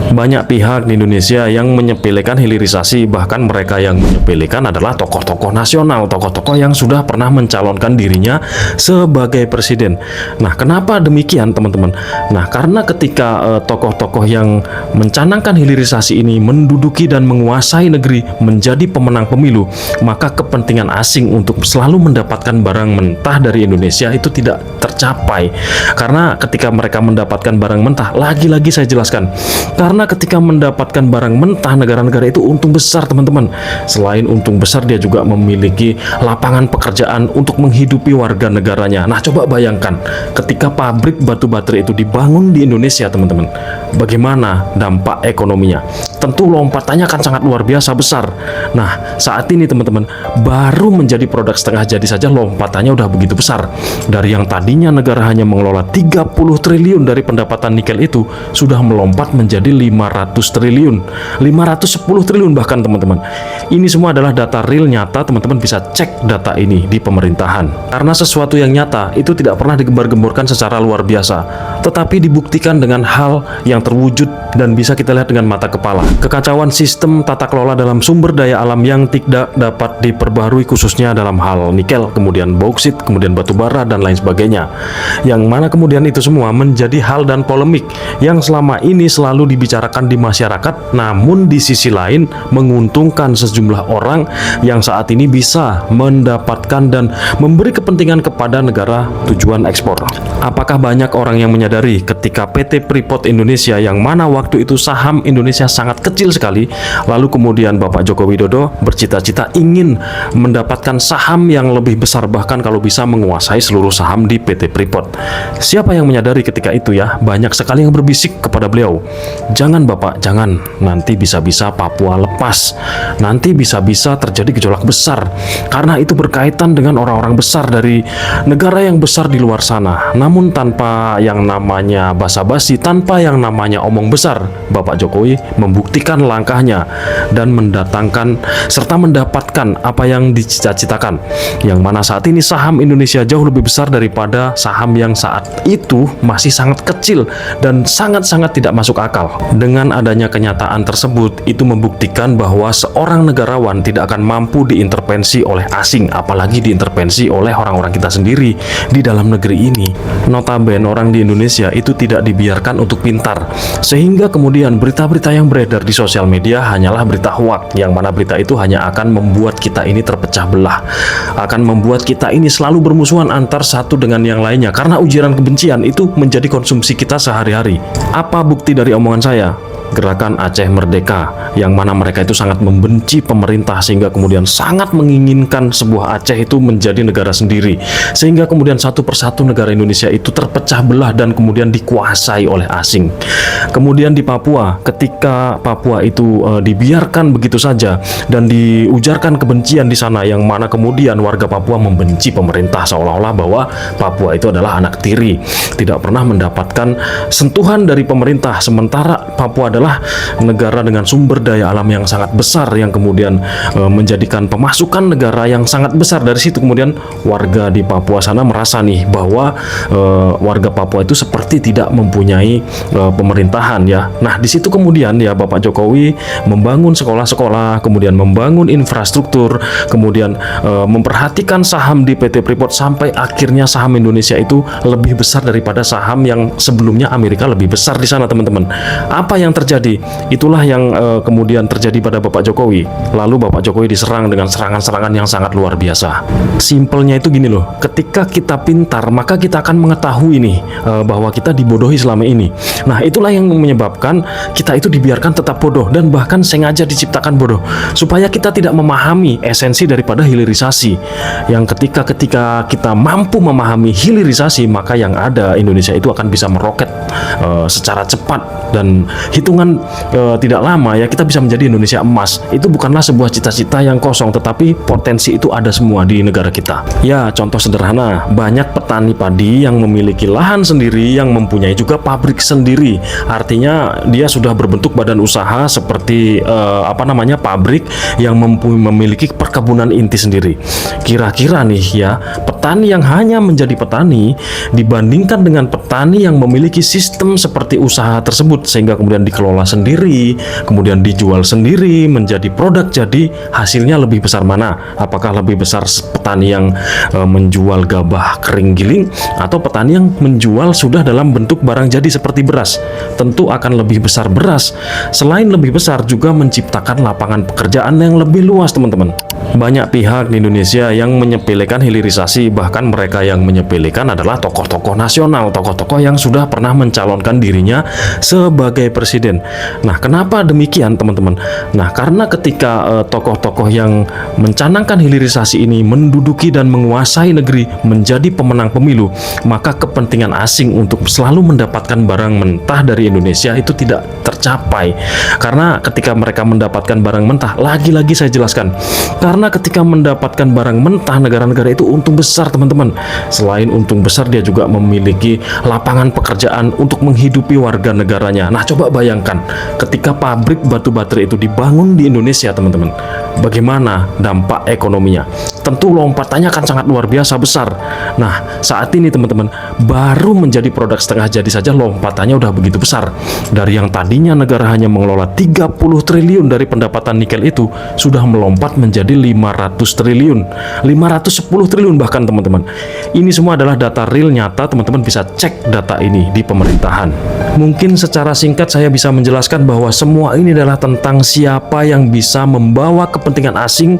Banyak pihak di Indonesia yang menyepelekan hilirisasi, bahkan mereka yang menyepelekan adalah tokoh-tokoh nasional, tokoh-tokoh yang sudah pernah mencalonkan dirinya sebagai presiden. Nah, kenapa demikian, teman-teman? Nah, karena ketika tokoh-tokoh yang mencanangkan hilirisasi ini menduduki dan menguasai negeri, menjadi pemenang pemilu, maka kepentingan asing untuk selalu mendapatkan barang mentah dari Indonesia itu tidak tercapai. Karena ketika mereka mendapatkan barang mentah, lagi-lagi saya jelaskan, karena ketika mendapatkan barang mentah, negara-negara itu untung besar, teman-teman. Selain untung besar, dia juga memiliki lapangan pekerjaan untuk menghidupi warga negaranya. Nah, coba bayangkan ketika pabrik batu baterai itu dibangun di Indonesia, teman-teman, bagaimana dampak ekonominya? Tentu lompatannya akan sangat luar biasa besar. Nah, saat ini, teman-teman, baru menjadi produk setengah jadi saja lompatannya udah begitu besar. Dari yang tadinya negara hanya mengelola 30 triliun dari pendapatan nikel itu, sudah melompat menjadi 500 triliun, 510 triliun bahkan, teman-teman. Ini semua adalah data real nyata, teman-teman bisa cek data ini di pemerintahan. Karena sesuatu yang nyata itu tidak pernah digembar-gemborkan secara luar biasa, tetapi dibuktikan dengan hal yang terwujud dan bisa kita lihat dengan mata kepala. Kekacauan sistem tata kelola dalam sumber daya alam yang tidak dapat diperbarui, khususnya dalam hal nikel, kemudian bauksit, kemudian batu bara, dan lain sebagainya. Yang mana kemudian itu semua menjadi hal dan polemik yang selama ini selalu dibicarakan di masyarakat, namun di sisi lain menguntungkan sejumlah orang yang saat ini bisa mendapatkan dan memberi kepentingan kepada negara tujuan ekspor. Apakah banyak orang yang menyadari ketika PT Freeport Indonesia, yang mana waktu itu saham Indonesia sangat kecil sekali, lalu kemudian Bapak Joko Widodo bercita-cita ingin mendapatkan saham yang lebih besar, bahkan kalau bisa menguasai seluruh saham di PT Freeport. Siapa yang menyadari ketika itu ya? Banyak sekali yang berbisik kepada beliau, jangan Bapak, jangan, nanti bisa-bisa Papua lepas, nanti bisa-bisa terjadi gejolak besar, karena itu berkaitan dengan orang-orang besar dari negara yang besar di luar sana. Namun tanpa yang namanya basa-basi, tanpa yang namanya omong besar, Bapak Jokowi membuktikan langkahnya dan mendatangkan serta mendapatkan apa yang dicita-citakan, yang mana saat ini saham Indonesia jauh lebih besar daripada saham yang saat itu masih sangat kecil dan sangat-sangat tidak masuk akal. Dengan adanya kenyataan tersebut, itu membuktikan bahwa seorang negarawan tidak akan mampu diintervensi oleh asing, apalagi diintervensi oleh orang-orang kita sendiri di dalam negeri ini. Notabene orang di Indonesia itu tidak dibiarkan untuk pintar, sehingga kemudian berita-berita yang beredar di sosial media hanyalah berita hoak, yang mana berita itu hanya akan membuat kita ini terpecah belah, akan membuat kita ini selalu bermusuhan antar satu dengan yang lainnya, karena ujaran kebencian itu menjadi konsumsi kita sehari-hari. Apa bukti dari omongan saya? Gerakan Aceh Merdeka, yang mana mereka itu sangat membenci pemerintah, sehingga kemudian sangat menginginkan sebuah Aceh itu menjadi negara sendiri, sehingga kemudian satu persatu negara Indonesia itu terpecah belah dan kemudian dikuasai oleh asing. Kemudian di Papua, ketika Papua itu dibiarkan begitu saja dan diujarkan kebencian di sana, yang mana kemudian warga Papua membenci pemerintah, seolah-olah bahwa Papua itu adalah anak tiri, tidak pernah mendapatkan sentuhan dari pemerintah, sementara Papua adalah negara dengan sumber daya alam yang sangat besar, yang kemudian menjadikan pemasukan negara yang sangat besar. Dari situ kemudian warga di Papua sana merasa nih bahwa warga Papua itu seperti tidak mempunyai pemerintahan ya. Nah, di situ kemudian ya Bapak Jokowi membangun sekolah-sekolah, kemudian membangun infrastruktur, kemudian memperhatikan saham di PT Freeport, sampai akhirnya saham Indonesia itu lebih besar daripada saham yang sebelumnya Amerika lebih besar di sana, teman-teman. Apa yang terjadi? Itulah yang kemudian terjadi pada Bapak Jokowi. Lalu Bapak Jokowi diserang dengan serangan-serangan yang sangat luar biasa. Simpelnya itu gini loh, ketika kita pintar, maka kita akan mengetahui nih bahwa kita dibodohi selama ini. Nah, itulah yang menyebabkan kita itu dibiarkan tetap bodoh, dan bahkan sengaja diciptakan bodoh, supaya kita tidak memahami esensi daripada hilirisasi. Yang ketika kita mampu memahami hilirisasi, maka yang ada Indonesia itu akan bisa meroket secara cepat, dan hitungan tidak lama ya kita bisa menjadi Indonesia emas. Itu bukanlah sebuah cita-cita yang kosong, tetapi potensi itu ada semua di negara kita. Ya, contoh sederhana, banyak petani padi yang memiliki lahan sendiri, yang mempunyai juga pabrik sendiri. Artinya dia sudah berbentuk badan usaha seperti pabrik yang memiliki perkebunan inti sendiri. Kira-kira nih ya, petani yang hanya menjadi petani dibandingkan dengan petani yang memiliki sistem seperti usaha tersebut, sehingga kemudian dikelola dikelola sendiri, kemudian dijual sendiri menjadi produk, jadi hasilnya lebih besar mana? Apakah lebih besar petani yang menjual gabah kering giling atau petani yang menjual sudah dalam bentuk barang jadi seperti beras? Tentu akan lebih besar beras. Selain lebih besar, juga menciptakan lapangan pekerjaan yang lebih luas, teman-teman. Banyak pihak di Indonesia yang menyepelekan hilirisasi, bahkan mereka yang menyepelekan adalah tokoh-tokoh nasional, tokoh-tokoh yang sudah pernah mencalonkan dirinya sebagai presiden. Nah, kenapa demikian, teman-teman? Nah, karena ketika tokoh-tokoh yang mencanangkan hilirisasi ini menduduki dan menguasai negeri, menjadi pemenang pemilu, maka kepentingan asing untuk selalu mendapatkan barang mentah dari Indonesia itu tidak tercapai. Karena ketika mereka mendapatkan barang mentah, lagi-lagi saya jelaskan, karena ketika mendapatkan barang mentah, negara-negara itu untung besar, teman-teman. Selain untung besar, dia juga memiliki lapangan pekerjaan untuk menghidupi warga negaranya. Nah, coba bayangkan ketika pabrik batu baterai itu dibangun di Indonesia, teman-teman, bagaimana dampak ekonominya? Tentu lompatannya akan sangat luar biasa besar. Nah, saat ini teman-teman, baru menjadi produk setengah jadi saja lompatannya udah begitu besar. Dari yang tadinya negara hanya mengelola 30 triliun dari pendapatan nikel itu, sudah melompat menjadi 500 triliun, 510 triliun bahkan, teman-teman. Ini semua adalah data real nyata, teman-teman bisa cek data ini di pemerintahan. Mungkin secara singkat saya bisa menjelaskan bahwa semua ini adalah tentang siapa yang bisa membawa kepentingan asing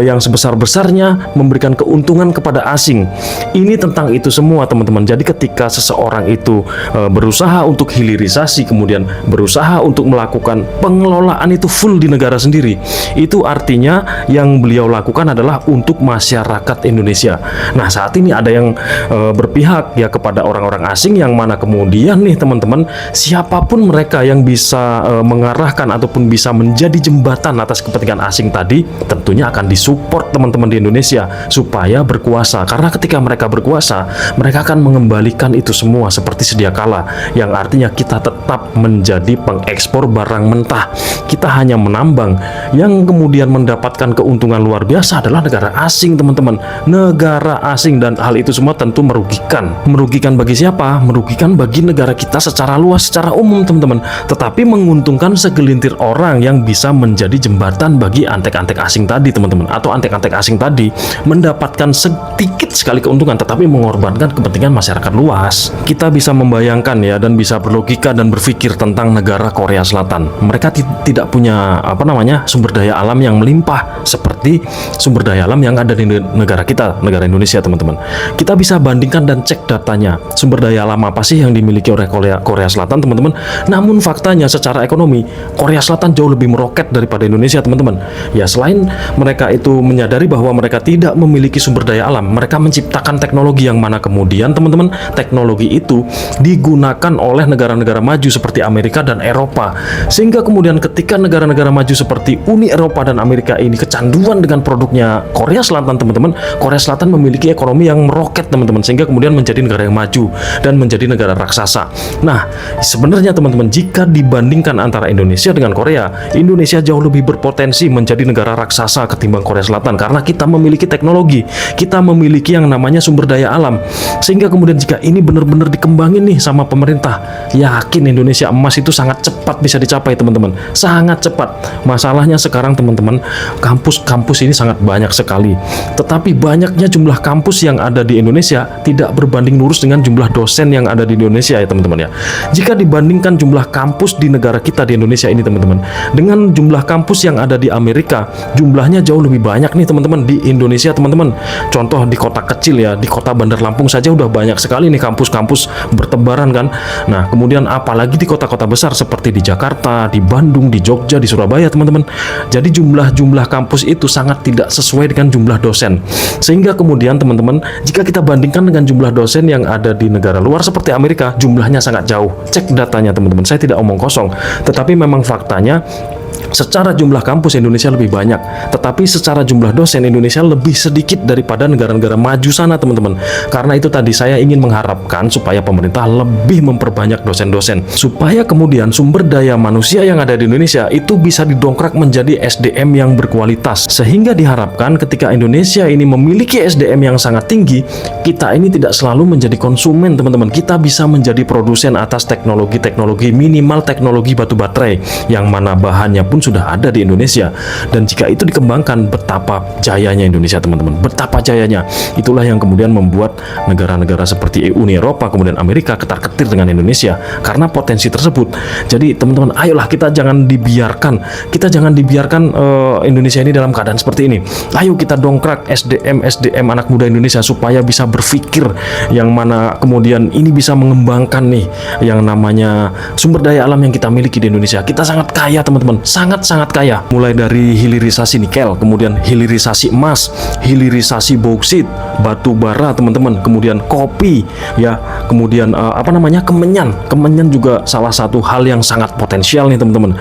yang sebesar-besarnya memberikan keuntungan kepada asing. Ini tentang itu semua, teman-teman. Jadi ketika seseorang itu berusaha untuk hilirisasi, kemudian berusaha untuk melakukan pengelolaan itu full di negara sendiri, itu artinya yang beliau lakukan adalah untuk masyarakat Indonesia. Nah, saat ini ada yang berpihak ya kepada orang-orang asing, yang mana kemudian nih, teman-teman, siapapun mereka yang bisa mengarahkan ataupun bisa menjadi jembatan atas kepentingan asing tadi, tentunya akan disupport, teman-teman, di Indonesia supaya berkuasa. Karena ketika mereka berkuasa, mereka akan mengembalikan itu semua seperti sedia kala, yang artinya kita tetap menjadi pengekspor barang mentah. Kita hanya menambang. Yang kemudian mendapatkan keuntungan luar biasa adalah negara asing, teman-teman. Negara asing, dan hal itu semua tentu merugikan. Merugikan bagi siapa? Merugikan bagi negara kita secara luas, secara umum, teman-teman. Tetapi menguntungkan segelintir orang yang bisa menjadi jembatan bagi antek-antek asing tadi, teman-teman. Atau antek-antek asing tadi mendapatkan sedikit sekali keuntungan, tetapi mengorbankan kepentingan masyarakat luas. Kita bisa membayangkan ya, dan bisa berlogika dan berpikir tentang negara Korea Selatan. Mereka tidak punya sumber daya alam yang melimpah seperti sumber daya alam yang ada di negara kita, negara Indonesia, teman-teman. Kita bisa bandingkan dan cek datanya. Sumber daya alam apa sih yang dimiliki oleh Korea Selatan, teman-teman? Namun faktanya secara ekonomi, Korea Selatan jauh lebih meroket daripada Indonesia, teman-teman. Ya, selain mereka itu menyadari bahwa mereka tidak memiliki sumber daya alam, mereka menciptakan teknologi yang mana kemudian, teman-teman, teknologi itu digunakan oleh negara-negara maju seperti Amerika dan Eropa. Sehingga kemudian ketika negara-negara maju seperti Uni Eropa dan Amerika ini kecanduan dengan produknya Korea Selatan, teman-teman, Korea Selatan memiliki ekonomi yang meroket, teman-teman, sehingga kemudian menjadi negara yang maju dan menjadi negara raksasa. Nah, sebenarnya, teman-teman, jika dibandingkan antara Indonesia dengan Korea, Indonesia jauh lebih berpotensi menjadi negara raksasa ketimbang Korea Selatan, karena kita memiliki teknologi, kita memiliki yang namanya sumber daya alam. Sehingga kemudian jika ini benar-benar dikembangin nih sama pemerintah, yakin Indonesia emas itu sangat cepat bisa dicapai, teman-teman. Sangat cepat. Masalahnya sekarang, teman-teman, kampus-kampus ini sangat banyak sekali. Tetapi banyaknya jumlah kampus yang ada di Indonesia tidak berbanding lurus dengan jumlah dosen yang ada di Indonesia, ya, teman-teman, ya. Jika dibandingkan jumlah kampus di negara kita di Indonesia ini, teman-teman, dengan jumlah kampus yang ada di Amerika, jumlahnya jauh lebih banyak nih, teman-teman, di Indonesia, teman-teman. Contoh di kota kecil ya, di kota Bandar Lampung saja udah banyak sekali nih kampus-kampus bertebaran kan. Nah, kemudian apalagi di kota-kota besar seperti di Jakarta, di Bandung, di Jogja, di Surabaya, teman-teman. Jadi jumlah kampus itu sangat tidak sesuai dengan jumlah dosen. Sehingga kemudian, teman-teman, jika kita bandingkan dengan jumlah dosen yang ada di negara luar seperti Amerika, jumlahnya sangat jauh. Cek datanya, teman-teman. Saya tidak omong kosong, tetapi memang faktanya Secara jumlah kampus Indonesia lebih banyak, tetapi secara jumlah dosen Indonesia lebih sedikit daripada negara-negara maju sana, teman-teman. Karena itu tadi saya ingin mengharapkan supaya pemerintah lebih memperbanyak dosen-dosen, supaya kemudian sumber daya manusia yang ada di Indonesia itu bisa didongkrak menjadi SDM yang berkualitas. Sehingga diharapkan ketika Indonesia ini memiliki SDM yang sangat tinggi, kita ini tidak selalu menjadi konsumen, teman-teman. Kita bisa menjadi produsen atas teknologi-teknologi, minimal teknologi batu baterai, yang mana bahannya pun sudah ada di Indonesia. Dan jika itu dikembangkan, betapa jayanya Indonesia, teman-teman, betapa jayanya. Itulah yang kemudian membuat negara-negara seperti Uni Eropa, kemudian Amerika ketar-ketir dengan Indonesia karena potensi tersebut. Jadi teman-teman, ayolah kita jangan dibiarkan Indonesia ini dalam keadaan seperti ini. Ayo kita dongkrak SDM anak muda Indonesia supaya bisa berpikir, yang mana kemudian ini bisa mengembangkan nih yang namanya sumber daya alam yang kita miliki di Indonesia. Kita sangat kaya, teman-teman, sangat kaya. Mulai dari hilirisasi nikel, kemudian hilirisasi emas, hilirisasi bauksit, batu bara, teman-teman, kemudian kopi, ya, kemudian kemenyan juga salah satu hal yang sangat potensial nih, teman-teman.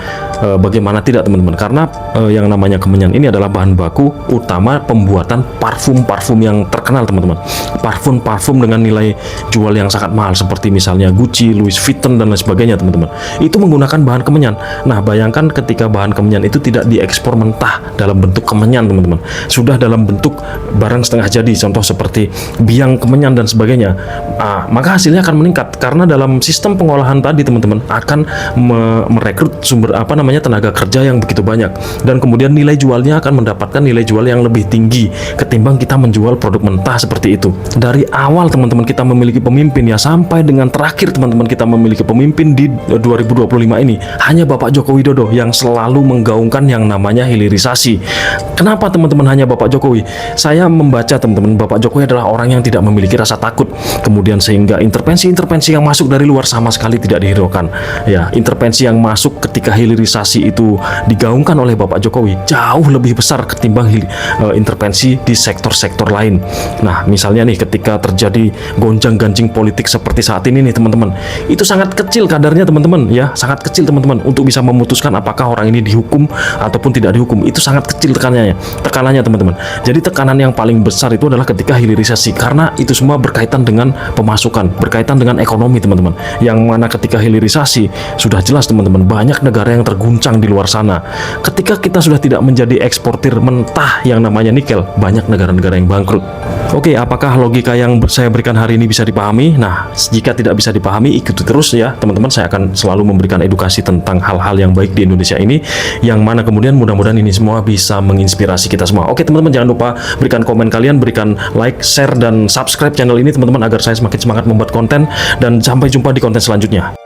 Bagaimana tidak, teman-teman? Karena yang namanya kemenyan ini adalah bahan baku utama pembuatan parfum-parfum yang terkenal, teman-teman. Parfum-parfum dengan nilai jual yang sangat mahal seperti misalnya Gucci, Louis Vuitton dan lain sebagainya, teman-teman. Itu menggunakan bahan kemenyan. Nah, bayangkan ketika bahan kemenyan itu tidak diekspor mentah dalam bentuk kemenyan, teman-teman, sudah dalam bentuk barang setengah jadi, contoh seperti biang kemenyan dan sebagainya, maka hasilnya akan meningkat karena dalam sistem pengolahan tadi, teman-teman, akan merekrut tenaga kerja yang begitu banyak, dan kemudian nilai jualnya akan mendapatkan nilai jual yang lebih tinggi ketimbang kita menjual produk mentah seperti itu. Dari awal, teman-teman, kita memiliki pemimpin, ya, sampai dengan terakhir, teman-teman, kita memiliki pemimpin di 2025 ini hanya Bapak Joko Widodo yang selalu menggaungkan yang namanya hilirisasi. Kenapa, teman-teman, hanya Bapak Jokowi? Saya membaca, teman-teman, Bapak Jokowi adalah orang yang tidak memiliki rasa takut, kemudian sehingga intervensi-intervensi yang masuk dari luar sama sekali tidak dihiraukan. Ya, intervensi yang masuk ketika hilirisasi itu digaungkan oleh Bapak Jokowi jauh lebih besar ketimbang intervensi di sektor-sektor lain. Nah, misalnya nih ketika terjadi gonjang-ganjing politik seperti saat ini nih, teman-teman, itu sangat kecil kadarnya, teman-teman, ya, sangat kecil, teman-teman, untuk bisa memutuskan apakah orang ini dihukum ataupun tidak dihukum. Itu sangat kecil tekanannya, teman-teman. Jadi tekanan yang paling besar itu adalah ketika hilirisasi, karena itu semua berkaitan dengan pemasukan, berkaitan dengan ekonomi, teman-teman. Yang mana ketika hilirisasi sudah jelas, teman-teman, banyak negara yang terguncang di luar sana. Ketika kita sudah tidak menjadi eksportir mentah yang namanya nikel, banyak negara-negara yang bangkrut. Oke, apakah logika yang saya berikan hari ini bisa dipahami? Nah, jika tidak bisa dipahami, ikuti terus ya, teman-teman. Saya akan selalu memberikan edukasi tentang hal-hal yang baik di Indonesia ini, yang mana kemudian mudah-mudahan ini semua bisa menginspirasi kita semua. Oke, teman-teman, jangan lupa berikan komen kalian, berikan like, share, dan subscribe channel ini, teman-teman, agar saya semakin semangat membuat konten. Dan sampai jumpa di konten selanjutnya.